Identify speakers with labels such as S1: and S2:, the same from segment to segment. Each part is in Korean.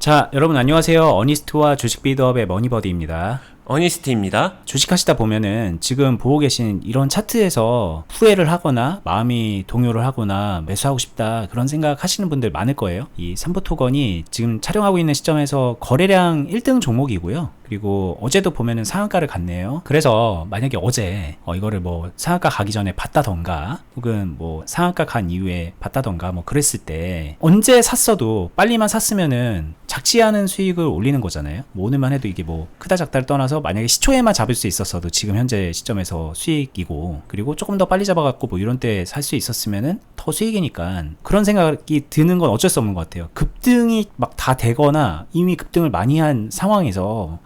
S1: 자, 여러분 안녕하세요. 어니스트와 주식 빌드업의 머니버디입니다.
S2: 어니스트입니다.
S1: 주식하시다 보면은 지금 보고 계신 이런 차트에서 후회를 하거나 마음이 동요를 하거나 매수하고 싶다 그런 생각 하시는 분들 많을 거예요. 이 삼부토건이 지금 촬영하고 있는 시점에서 거래량 1등 종목이고요. 그리고 어제도 보면은 상한가를 갔네요. 그래서 만약에 어제 이거를 뭐 상한가 가기 전에 봤다던가 혹은 뭐 상한가 간 이후에 봤다던가 뭐 그랬을 때 언제 샀어도 빨리만 샀으면은 작지 않은 수익을 올리는 거잖아요. 뭐 오늘만 해도 이게 뭐 크다 작다를 떠나서 만약에 시초에만 잡을 수 있었어도 지금 현재 시점에서 수익이고, 그리고 조금 더 빨리 잡아갖고 뭐 이런 때 살 수 있었으면은 더 수익이니까 그런 생각이 드는 건 어쩔 수 없는 것 같아요. 급등이 막 다 되거나 이미 급등을 많이 한 상황에서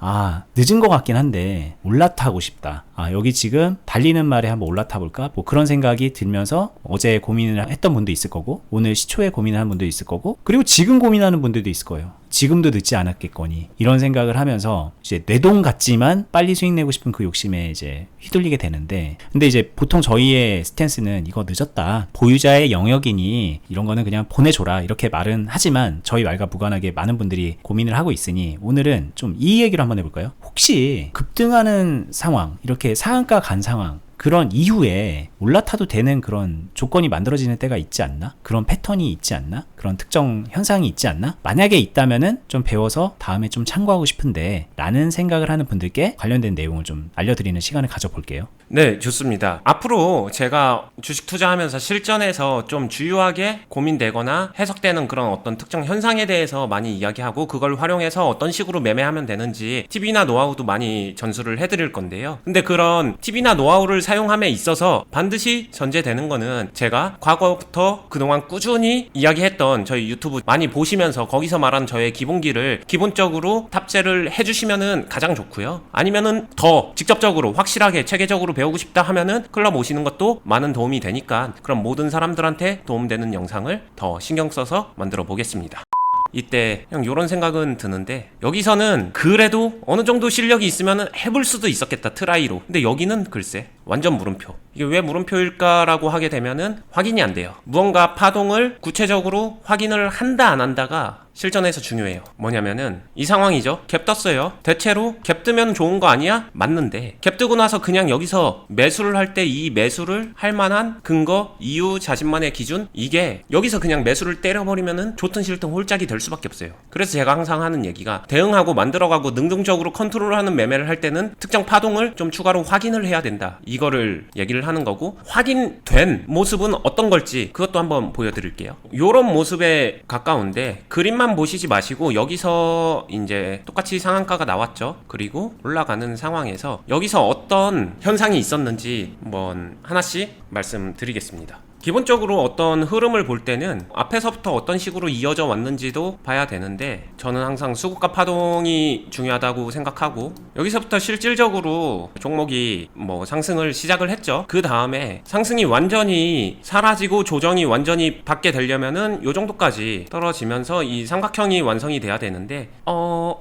S1: 늦은 것 같긴 한데 올라타고 싶다. 여기 지금 달리는 말에 한번 올라타 볼까? 뭐 그런 생각이 들면서 어제 고민을 했던 분도 있을 거고, 오늘 시초에 고민하는 분도 있을 거고, 그리고 지금 고민하는 분들도 있을 거예요. 지금도 늦지 않았겠거니 이런 생각을 하면서 이제 뇌동 같지만 빨리 수익 내고 싶은 그 욕심에 이제 휘둘리게 되는데, 근데 이제 보통 저희의 스탠스는 이거 늦었다, 보유자의 영역이니 이런 거는 그냥 보내줘라 이렇게 말은 하지만 저희 말과 무관하게 많은 분들이 고민을 하고 있으니 오늘은 좀 이 얘기를 한번 해볼까요? 혹시 급등하는 상황, 이렇게 상한가 간 상황, 그런 이후에 올라타도 되는 그런 조건이 만들어지는 때가 있지 않나? 그런 패턴이 있지 않나? 그런 특정 현상이 있지 않나? 만약에 있다면은 좀 배워서 다음에 좀 참고하고 싶은데 라는 생각을 하는 분들께 관련된 내용을 좀 알려드리는 시간을 가져볼게요.
S2: 네, 좋습니다. 앞으로 제가 주식 투자하면서 실전에서 좀 주요하게 고민되거나 해석되는 그런 어떤 특정 현상에 대해서 많이 이야기하고, 그걸 활용해서 어떤 식으로 매매하면 되는지 팁이나 노하우도 많이 전수를 해드릴 건데요. 근데 그런 팁이나 노하우를 사용함에 있어서 반드시 전제되는 거는 제가 과거부터 그동안 꾸준히 이야기했던 저희 유튜브 많이 보시면서 거기서 말한 저의 기본기를 기본적으로 탑재를 해주시면은 가장 좋고요. 아니면은 더 직접적으로 확실하게 체계적으로 배우고 싶다 하면은 클럽 오시는 것도 많은 도움이 되니까, 그럼 모든 사람들한테 도움되는 영상을 더 신경 써서 만들어 보겠습니다. 이때 그냥 요런 생각은 드는데, 여기서는 그래도 어느 정도 실력이 있으면 해볼 수도 있었겠다, 트라이로. 근데 여기는 글쎄 완전 물음표. 이게 왜 물음표일까라고 하게 되면은 확인이 안 돼요. 무언가 파동을 구체적으로 확인을 한다 안 한다가 실전에서 중요해요. 뭐냐면은 이 상황이죠. 갭 떴어요. 대체로 갭 뜨면 좋은 거 아니야? 맞는데 갭 뜨고 나서 그냥 여기서 매수를 할 때 이 매수를 할 만한 근거, 이유, 자신만의 기준, 이게 여기서 그냥 매수를 때려버리면은 좋든 싫든 홀짝이 될 수밖에 없어요. 그래서 제가 항상 하는 얘기가, 대응하고 만들어가고 능동적으로 컨트롤하는 매매를 할 때는 특정 파동을 좀 추가로 확인을 해야 된다, 이거를 얘기를 하는 거고, 확인된 모습은 어떤 걸지 그것도 한번 보여드릴게요. 요런 모습에 가까운데 그림만 보시지 마시고 여기서 이제 똑같이 상한가가 나왔죠. 그리고 올라가는 상황에서 여기서 어떤 현상이 있었는지 한번 하나씩 말씀드리겠습니다. 기본적으로 어떤 흐름을 볼 때는 앞에서부터 어떤 식으로 이어져 왔는지도 봐야 되는데, 저는 항상 수급과 파동이 중요하다고 생각하고, 여기서부터 실질적으로 종목이 상승을 시작을 했죠. 그 다음에 상승이 완전히 사라지고 조정이 완전히 받게 되려면은 요 정도까지 떨어지면서 이 삼각형이 완성이 돼야 되는데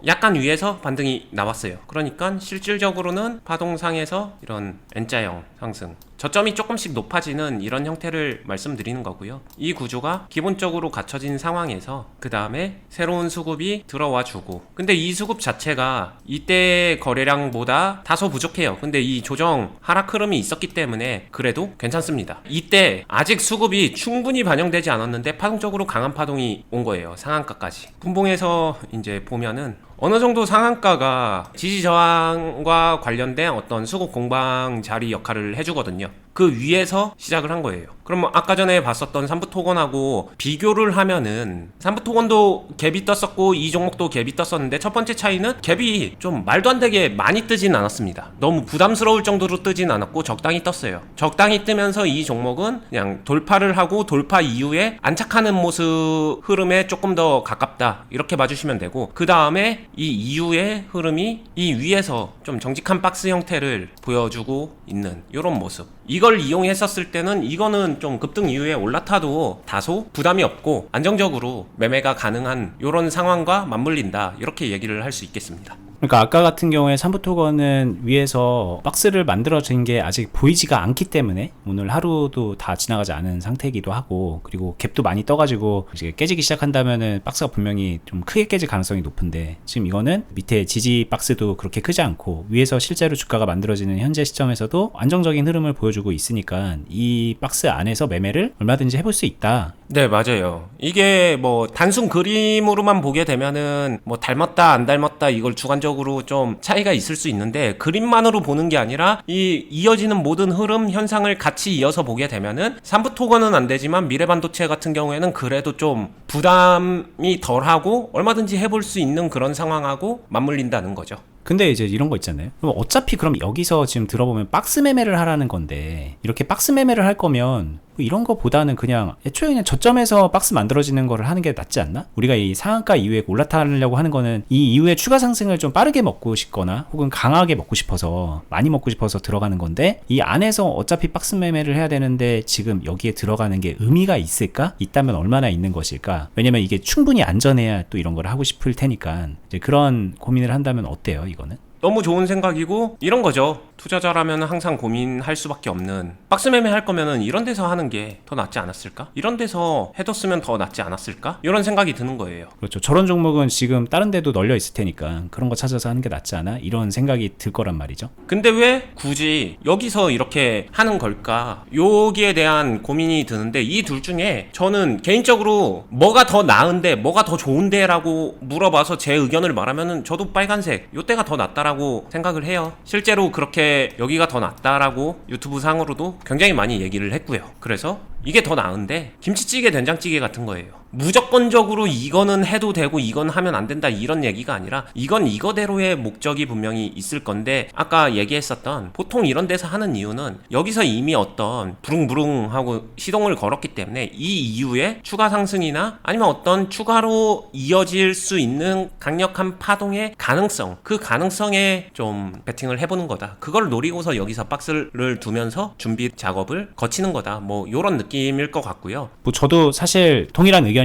S2: 약간 위에서 반등이 나왔어요. 그러니까 실질적으로는 파동상에서 이런 N자형 상승, 저점이 조금씩 높아지는 이런 형태를 말씀드리는 거고요. 이 구조가 기본적으로 갖춰진 상황에서 그 다음에 새로운 수급이 들어와 주고, 근데 이 수급 자체가 이때 거래량보다 다소 부족해요. 근데 이 조정 하락 흐름이 있었기 때문에 그래도 괜찮습니다. 이때 아직 수급이 충분히 반영되지 않았는데 파동적으로 강한 파동이 온 거예요. 상한가까지. 분봉에서 이제 보면은 어느 정도 상한가가 지지 저항과 관련된 어떤 수급 공방 자리 역할을 해주거든요. 그 위에서 시작을 한 거예요. 그럼 아까 전에 봤었던 삼부토건하고 비교를 하면은 삼부토건도 갭이 떴었고 이 종목도 갭이 떴었는데, 첫 번째 차이는 갭이 좀 말도 안 되게 많이 뜨진 않았습니다. 너무 부담스러울 정도로 뜨진 않았고 적당히 떴어요. 적당히 뜨면서 이 종목은 그냥 돌파를 하고 돌파 이후에 안착하는 모습 흐름에 조금 더 가깝다, 이렇게 봐주시면 되고, 그 다음에 이 이후의 흐름이 이 위에서 좀 정직한 박스 형태를 보여주고 있는 이런 모습, 이걸 이용했었을 때는 이거는 좀 급등 이후에 올라타도 다소 부담이 없고 안정적으로 매매가 가능한 이런 상황과 맞물린다, 이렇게 얘기를 할 수 있겠습니다.
S1: 그러니까 아까 같은 경우에 삼부토건은 위에서 박스를 만들어진 게 아직 보이지가 않기 때문에 오늘 하루도 다 지나가지 않은 상태이기도 하고, 그리고 갭도 많이 떠가지고 이제 깨지기 시작한다면은 박스가 분명히 좀 크게 깨질 가능성이 높은데, 지금 이거는 밑에 지지 박스도 그렇게 크지 않고 위에서 실제로 주가가 만들어지는 현재 시점에서도 안정적인 흐름을 보여주고 있으니까 이 박스 안에서 매매를 얼마든지 해볼 수 있다.
S2: 네, 맞아요. 이게 뭐 단순 그림으로만 보게 되면은 뭐 닮았다 안 닮았다 이걸 주관적으로 좀 차이가 있을 수 있는데, 그림만으로 보는 게 아니라 이 이어지는 모든 흐름 현상을 같이 이어서 보게 되면은 삼부토건은 안 되지만 미래반도체 같은 경우에는 그래도 좀 부담이 덜하고 얼마든지 해볼 수 있는 그런 상황하고 맞물린다는 거죠.
S1: 근데 이제 이런 거 있잖아요. 그럼 어차피 그럼 여기서 지금 들어보면 박스 매매를 하라는 건데, 이렇게 박스 매매를 할 거면 뭐 이런 거보다는 그냥 애초에 그냥 저점에서 박스 만들어지는 거를 하는 게 낫지 않나? 우리가 이 상한가 이후에 올라타려고 하는 거는 이 이후에 추가 상승을 좀 빠르게 먹고 싶거나 혹은 강하게 먹고 싶어서, 많이 먹고 싶어서 들어가는 건데, 이 안에서 어차피 박스 매매를 해야 되는데 지금 여기에 들어가는 게 의미가 있을까? 있다면 얼마나 있는 것일까? 왜냐면 이게 충분히 안전해야 또 이런 걸 하고 싶을 테니까 이제 그런 고민을 한다면 어때요, 이거는?
S2: 너무 좋은 생각이고, 이런 거죠. 투자자라면 항상 고민할 수밖에 없는, 박스 매매 할 거면은 이런 데서 하는 게 더 낫지 않았을까? 이런 데서 해뒀으면 더 낫지 않았을까? 이런 생각이 드는 거예요.
S1: 그렇죠. 저런 종목은 지금 다른 데도 널려 있을 테니까 그런 거 찾아서 하는 게 낫지 않아? 이런 생각이 들 거란 말이죠.
S2: 근데 왜 굳이 여기서 이렇게 하는 걸까? 여기에 대한 고민이 드는데, 이 둘 중에 저는 개인적으로 뭐가 더 나은데 뭐가 더 좋은데 라고 물어봐서 제 의견을 말하면은 저도 빨간색 요때가 더 낫다라고 생각을 해요. 실제로 그렇게 여기가 더 낫다라고 유튜브 상으로도 굉장히 많이 얘기를 했고요. 그래서 이게 더 나은데 김치찌개 된장찌개 같은 거예요. 무조건적으로 이거는 해도 되고 이건 하면 안 된다 이런 얘기가 아니라, 이건 이거대로의 목적이 분명히 있을 건데, 아까 얘기했었던 보통 이런 데서 하는 이유는 여기서 이미 어떤 부릉부릉 하고 시동을 걸었기 때문에 이 이후에 추가 상승이나 아니면 어떤 추가로 이어질 수 있는 강력한 파동의 가능성, 그 가능성에 좀 베팅을 해보는 거다. 그걸 노리고서 여기서 박스를 두면서 준비 작업을 거치는 거다. 뭐 요런 느낌일 것 같고요.
S1: 뭐 저도 사실 동일한 의견인데,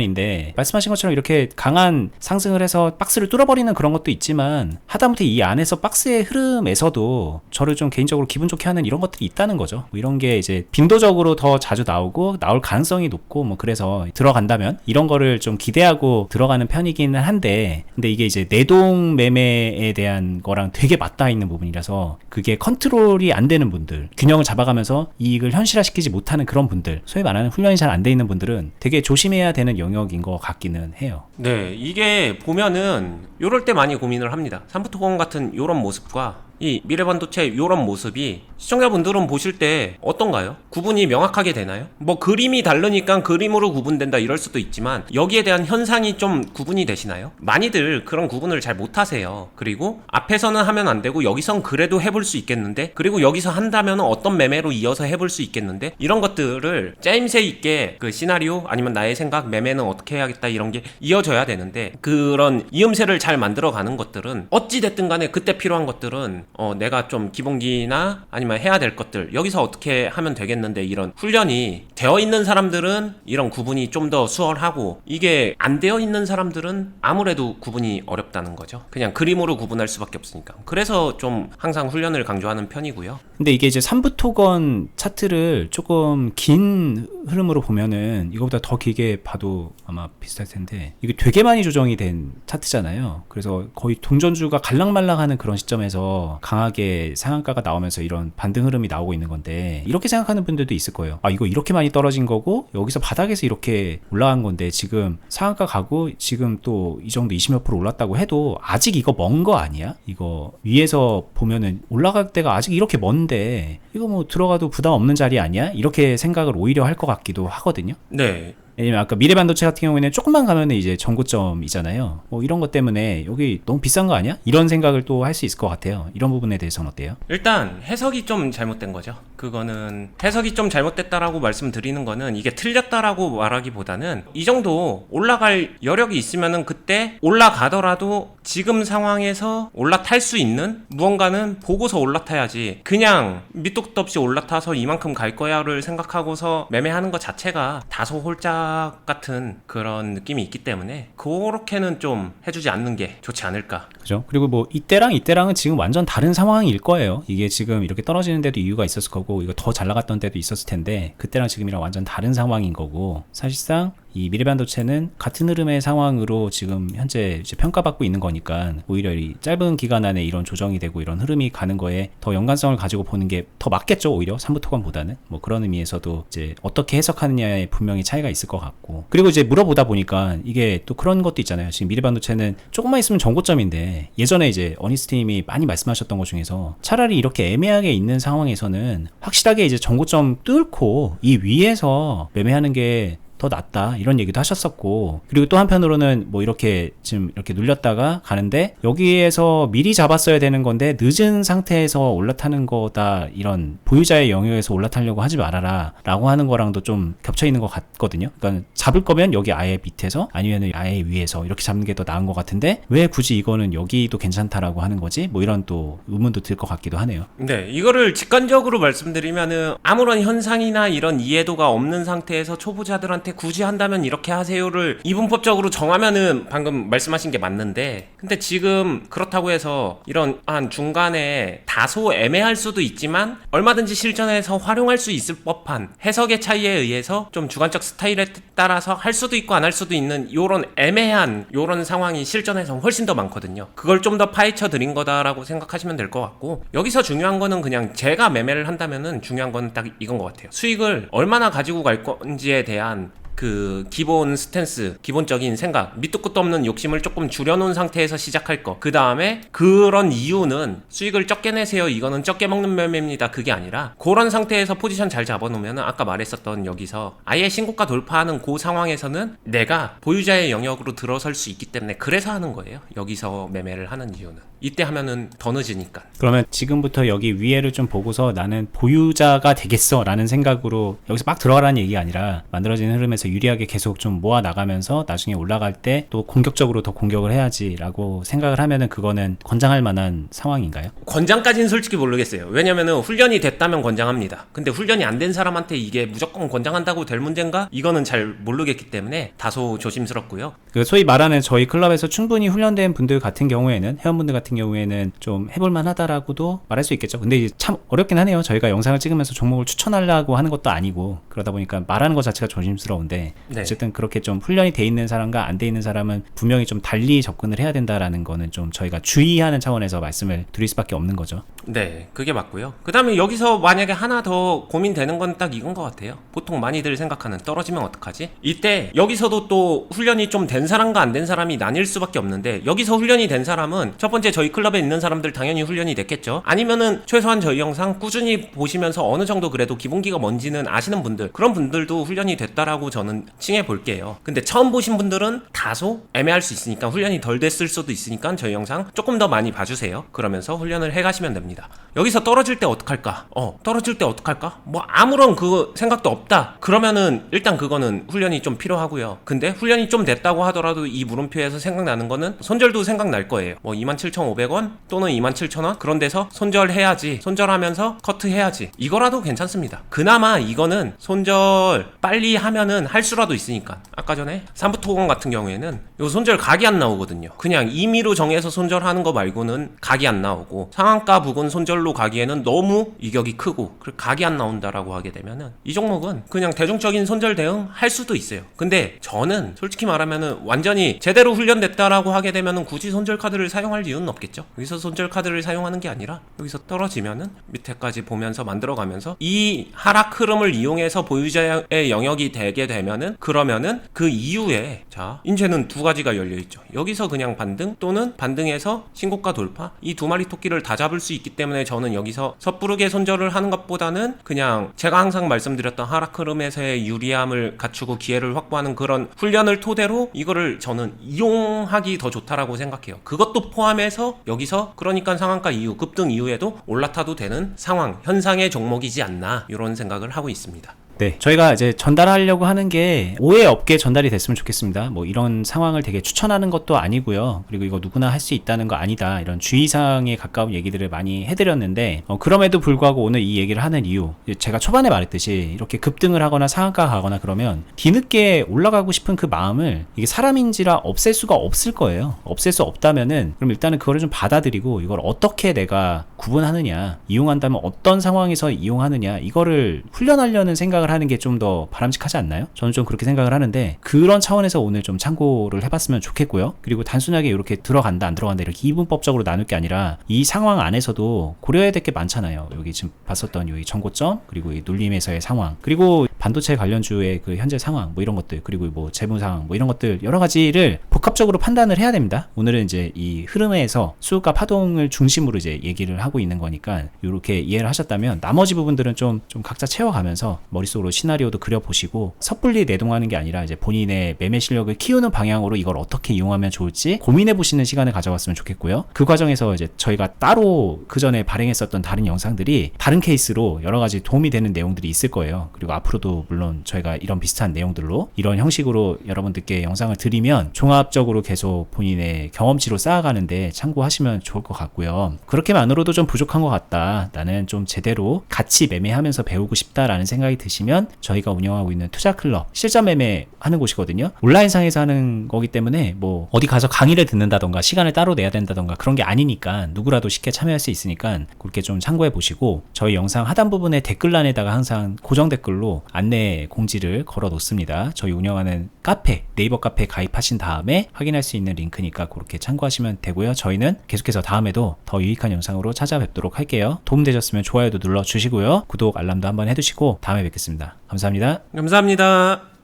S1: 말씀하신 것처럼 이렇게 강한 상승을 해서 박스를 뚫어버리는 그런 것도 있지만, 하다못해 이 안에서 박스의 흐름에서도 저를 좀 개인적으로 기분 좋게 하는 이런 것들이 있다는 거죠. 뭐 이런 게 이제 빈도적으로 더 자주 나오고 나올 가능성이 높고, 뭐 그래서 들어간다면 이런 거를 좀 기대하고 들어가는 편이기는 한데, 근데 이게 이제 내동 매매에 대한 거랑 되게 맞닿아 있는 부분이라서 그게 컨트롤이 안 되는 분들, 균형을 잡아가면서 이익을 현실화시키지 못하는 그런 분들, 소위 말하는 훈련이 잘 안 돼 있는 분들은 되게 조심해야 되는 영역인 것 같기는 해요.
S2: 네, 이게 보면은 요럴 때 많이 고민을 합니다. 삼부토건 같은 요런 모습과 이 미래반도체 요런 모습이 시청자분들은 보실 때 어떤가요? 구분이 명확하게 되나요? 뭐 그림이 다르니까 그림으로 구분된다 이럴 수도 있지만, 여기에 대한 현상이 좀 구분이 되시나요? 많이들 그런 구분을 잘 못하세요. 그리고 앞에서는 하면 안 되고 여기선 그래도 해볼 수 있겠는데, 그리고 여기서 한다면 어떤 매매로 이어서 해볼 수 있겠는데, 이런 것들을 짜임새 있게 그 시나리오 아니면 나의 생각, 매매는 어떻게 해야겠다 이런 게 이어져야 되는데, 그런 이음새를 잘 만들어가는 것들은 어찌됐든 간에 그때 필요한 것들은 내가 좀 기본기나 아니면 해야 될 것들, 여기서 어떻게 하면 되겠는데, 이런 훈련이 되어 있는 사람들은 이런 구분이 좀 더 수월하고, 이게 안 되어 있는 사람들은 아무래도 구분이 어렵다는 거죠. 그냥 그림으로 구분할 수밖에 없으니까. 그래서 좀 항상 훈련을 강조하는 편이고요.
S1: 근데 이게 이제 삼부토건 차트를 조금 긴 흐름으로 보면은 이거보다 더 길게 봐도 아마 비슷할 텐데, 이게 되게 많이 조정이 된 차트잖아요. 그래서 거의 동전주가 갈랑말랑하는 그런 시점에서 강하게 상한가가 나오면서 이런 반등 흐름이 나오고 있는 건데, 이렇게 생각하는 분들도 있을 거예요. 아, 이거 이렇게 많이 떨어진 거고 여기서 바닥에서 이렇게 올라간 건데, 지금 상한가 가고 지금 또 이 정도 20몇 % 올랐다고 해도 아직 이거 먼 거 아니야? 이거 위에서 보면은 올라갈 때가 아직 이렇게 먼데 이거 뭐 들어가도 부담 없는 자리 아니야? 이렇게 생각을 오히려 할 것 같기도 하거든요.
S2: 네.
S1: 왜냐면 아까 미래반도체 같은 경우에는 조금만 가면은 이제 전고점이잖아요. 뭐 이런 것 때문에 여기 너무 비싼 거 아니야? 이런 생각을 또 할 수 있을 것 같아요. 이런 부분에 대해서는 어때요?
S2: 일단 해석이 좀 잘못된 거죠. 그거는 해석이 좀 잘못됐다라고 말씀드리는 거는, 이게 틀렸다라고 말하기보다는 이 정도 올라갈 여력이 있으면은 그때 올라가더라도 지금 상황에서 올라탈 수 있는 무언가는 보고서 올라타야지, 그냥 밑도 끝도 없이 올라타서 이만큼 갈 거야를 생각하고서 매매하는 것 자체가 다소 홀짝 압박 같은 그런 느낌이 있기 때문에 그렇게는 좀 해주지 않는 게 좋지 않을까.
S1: 그죠? 그리고 뭐 이때랑은 지금 완전 다른 상황일 거예요. 이게 지금 이렇게 떨어지는 데도 이유가 있었을 거고 이거 더 잘 나갔던 때도 있었을 텐데 그때랑 지금이랑 완전 다른 상황인 거고 사실상 이 미래반도체는 같은 흐름의 상황으로 지금 현재 이제 평가받고 있는 거니까 오히려 이 짧은 기간 안에 이런 조정이 되고 이런 흐름이 가는 거에 더 연관성을 가지고 보는 게 더 맞겠죠. 오히려 삼부토건보다는 뭐 그런 의미에서도 이제 어떻게 해석하느냐에 분명히 차이가 있을 것 같고 그리고 이제 물어보다 보니까 이게 또 그런 것도 있잖아요. 지금 미래반도체는 조금만 있으면 정고점인데 예전에 이제 어니스트님이 많이 말씀하셨던 것 중에서 차라리 이렇게 애매하게 있는 상황에서는 확실하게 이제 정고점 뚫고 이 위에서 매매하는 게 더 낫다 이런 얘기도 하셨었고 그리고 또 한편으로는 뭐 이렇게 지금 이렇게 눌렸다가 가는데 여기에서 미리 잡았어야 되는 건데 늦은 상태에서 올라타는 거다 이런 보유자의 영역에서 올라타려고 하지 말아라 라고 하는 거랑도 좀 겹쳐 있는 것 같거든요. 그러니까 잡을 거면 여기 아예 밑에서 아니면 아예 위에서 이렇게 잡는 게 더 나은 것 같은데 왜 굳이 이거는 여기도 괜찮다라고 하는 거지 뭐 이런 또 의문도 들 것 같기도 하네요.
S2: 네, 이거를 직관적으로 말씀드리면은 아무런 현상이나 이런 이해도가 없는 상태에서 초보자들한테 굳이 한다면 이렇게 하세요를 이분법적으로 정하면은 방금 말씀하신 게 맞는데 근데 지금 그렇다고 해서 이런 한 중간에 다소 애매할 수도 있지만 얼마든지 실전에서 활용할 수 있을 법한 해석의 차이에 의해서 좀 주관적 스타일에 따라서 할 수도 있고 안 할 수도 있는 요런 애매한 요런 상황이 실전에서 훨씬 더 많거든요. 그걸 좀 더 파헤쳐 드린 거다라고 생각하시면 될 것 같고 여기서 중요한 거는 그냥 제가 매매를 한다면은 중요한 건 딱 이건 것 같아요. 수익을 얼마나 가지고 갈 건지에 대한 그 기본 스탠스, 기본적인 생각, 밑도 끝도 없는 욕심을 조금 줄여놓은 상태에서 시작할 거. 그 다음에 그런 이유는 수익을 적게 내세요. 이거는 적게 먹는 매매입니다. 그게 아니라 그런 상태에서 포지션 잘 잡아놓으면 아까 말했었던 여기서 아예 신고가 돌파하는 그 상황에서는 내가 보유자의 영역으로 들어설 수 있기 때문에 그래서 하는 거예요. 여기서 매매를 하는 이유는. 이때 하면은 더 늦으니까.
S1: 그러면 지금부터 여기 위에를 좀 보고서 나는 보유자가 되겠어 라는 생각으로 여기서 막 들어가라는 얘기가 아니라 만들어지는 흐름에서 유리하게 계속 좀 모아 나가면서 나중에 올라갈 때 또 공격적으로 더 공격을 해야지 라고 생각을 하면은 그거는 권장할 만한 상황인가요?
S2: 권장까지는 솔직히 모르겠어요. 왜냐면은 훈련이 됐다면 권장합니다. 근데 훈련이 안 된 사람한테 이게 무조건 권장한다고 될 문제인가? 이거는 잘 모르겠기 때문에 다소 조심스럽고요.
S1: 그 소위 말하는 저희 클럽에서 충분히 훈련된 분들 같은 경우에는 회원분들 같은 경우에는 좀 해볼만 하다라고도 말할 수 있겠죠. 근데 이제 참 어렵긴 하네요. 저희가 영상을 찍으면서 종목을 추천하려고 하는 것도 아니고 그러다 보니까 말하는 것 자체가 조심스러운데
S2: 네.
S1: 어쨌든 그렇게 좀 훈련이 돼 있는 사람과 안 돼 있는 사람은 분명히 좀 달리 접근을 해야 된다라는 거는 좀 저희가 주의하는 차원에서 말씀을 드릴 수밖에 없는 거죠.
S2: 네, 그게 맞고요. 그 다음에 여기서 만약에 하나 더 고민되는 건 딱 이건 것 같아요. 보통 많이들 생각하는 떨어지면 어떡하지? 이때 여기서도 또 훈련이 좀 된 사람과 안 된 사람이 나뉠 수밖에 없는데 여기서 훈련이 된 사람은 첫 번째 저희 클럽에 있는 사람들 당연히 훈련이 됐겠죠. 아니면은 최소한 저희 영상 꾸준히 보시면서 어느 정도 그래도 기본기가 뭔지는 아시는 분들 그런 분들도 훈련이 됐다라고 저는 칭해 볼게요. 근데 처음 보신 분들은 다소 애매할 수 있으니까 훈련이 덜 됐을 수도 있으니까 저희 영상 조금 더 많이 봐주세요. 그러면서 훈련을 해가시면 됩니다. 여기서 떨어질 때 어떡할까? 떨어질 때 어떡할까? 뭐 아무런 그 생각도 없다. 그러면은 일단 그거는 훈련이 좀 필요하고요. 근데 훈련이 좀 됐다고 하더라도 이 물음표에서 생각나는 거는 손절도 생각날 거예요. 뭐 27,500원 또는 27,000원 그런 데서 손절해야지. 손절하면서 커트해야지. 이거라도 괜찮습니다. 그나마 이거는 손절 빨리 하면은 할 수라도 있으니까. 아까 전에 삼부토건 같은 경우에는 요 손절 각이 안 나오거든요. 그냥 임의로 정해서 손절하는 거 말고는 각이 안 나오고 상한가 부근 손절로 가기에는 너무 이격이 크고 각이 안 나온다라고 하게 되면은 이 종목은 그냥 대중적인 손절 대응 할 수도 있어요. 근데 저는 솔직히 말하면은 완전히 제대로 훈련됐다라고 하게 되면은 굳이 손절 카드를 사용할 이유는 없겠죠. 여기서 손절 카드를 사용하는 게 아니라 여기서 떨어지면은 밑에까지 보면서 만들어가면서 이 하락 흐름을 이용해서 보유자의 영역이 되게 되면은 그러면은 그 이후에 자 이제는 두 가지가 열려있죠. 여기서 그냥 반등 또는 반등해서 신고가 돌파 이 두 마리 토끼를 다 잡을 수 있기 때문에 저는 여기서 섣부르게 손절을 하는 것보다는 그냥 제가 항상 말씀드렸던 하락 흐름에서의 유리함을 갖추고 기회를 확보하는 그런 훈련을 토대로 이거를 저는 이용하기 더 좋다라고 생각해요. 그것도 포함해서 여기서 그러니까 상한가 이후 급등 이후에도 올라타도 되는 상황 현상의 종목이지 않나 이런 생각을 하고 있습니다.
S1: 네, 저희가 이제 전달하려고 하는 게 오해 없게 전달이 됐으면 좋겠습니다. 뭐 이런 상황을 되게 추천하는 것도 아니고요. 그리고 이거 누구나 할 수 있다는 거 아니다. 이런 주의사항에 가까운 얘기들을 많이 해드렸는데 그럼에도 불구하고 오늘 이 얘기를 하는 이유, 제가 초반에 말했듯이 이렇게 급등을 하거나 상한가 가거나 그러면 뒤늦게 올라가고 싶은 그 마음을 이게 사람인지라 없앨 수가 없을 거예요. 없앨 수 없다면은 그럼 일단은 그거를 좀 받아들이고 이걸 어떻게 내가 구분하느냐, 이용한다면 어떤 상황에서 이용하느냐, 이거를 훈련하려는 생각을 하는 게 좀 더 바람직하지 않나요? 저는 좀 그렇게 생각을 하는데 그런 차원에서 오늘 좀 참고를 해봤으면 좋겠고요. 그리고 단순하게 이렇게 들어간다 안 들어간다 이렇게 이분법적으로 나눌 게 아니라 이 상황 안에서도 고려해야 될 게 많잖아요. 여기 지금 봤었던 이 전고점, 그리고 이 눌림에서의 상황, 그리고 반도체 관련주의 그 현재 상황, 뭐 이런 것들, 그리고 뭐 재무 상황, 뭐 이런 것들 여러 가지를 복합적으로 판단을 해야 됩니다. 오늘은 이제 이 흐름에서 수급과 파동을 중심으로 이제 얘기를 하고 있는 거니까 이렇게 이해를 하셨다면 나머지 부분들은 좀 각자 채워가면서 머릿속으로 시나리오도 그려보시고 섣불리 내동하는 게 아니라 이제 본인의 매매 실력을 키우는 방향으로 이걸 어떻게 이용하면 좋을지 고민해 보시는 시간을 가져갔으면 좋겠고요. 그 과정에서 이제 저희가 따로 그 전에 발행했었던 다른 영상들이 다른 케이스로 여러 가지 도움이 되는 내용들이 있을 거예요. 그리고 앞으로도 물론 저희가 이런 비슷한 내용들로 이런 형식으로 여러분들께 영상을 드리면 종합적으로 계속 본인의 경험치로 쌓아가는데 참고하시면 좋을 것 같고요. 그렇게만으로도 좀 부족한 것 같다, 나는 좀 제대로 같이 매매하면서 배우고 싶다라는 생각이 드시면 저희가 운영하고 있는 투자클럽 실전 매매하는 곳이거든요. 온라인상에서 하는 거기 때문에 뭐 어디 가서 강의를 듣는다던가 시간을 따로 내야 된다던가 그런 게 아니니까 누구라도 쉽게 참여할 수 있으니까 그렇게 좀 참고해 보시고, 저희 영상 하단 부분에 댓글란에다가 항상 고정 댓글로 안내 공지를 걸어 놓습니다. 저희 운영하는 카페, 네이버 카페 가입하신 다음에 확인할 수 있는 링크니까 그렇게 참고하시면 되고요. 저희는 계속해서 다음에도 더 유익한 영상으로 찾아뵙도록 할게요. 도움되셨으면 좋아요도 눌러주시고요. 구독, 알람도 한번 해두시고 다음에 뵙겠습니다. 감사합니다.
S2: 감사합니다.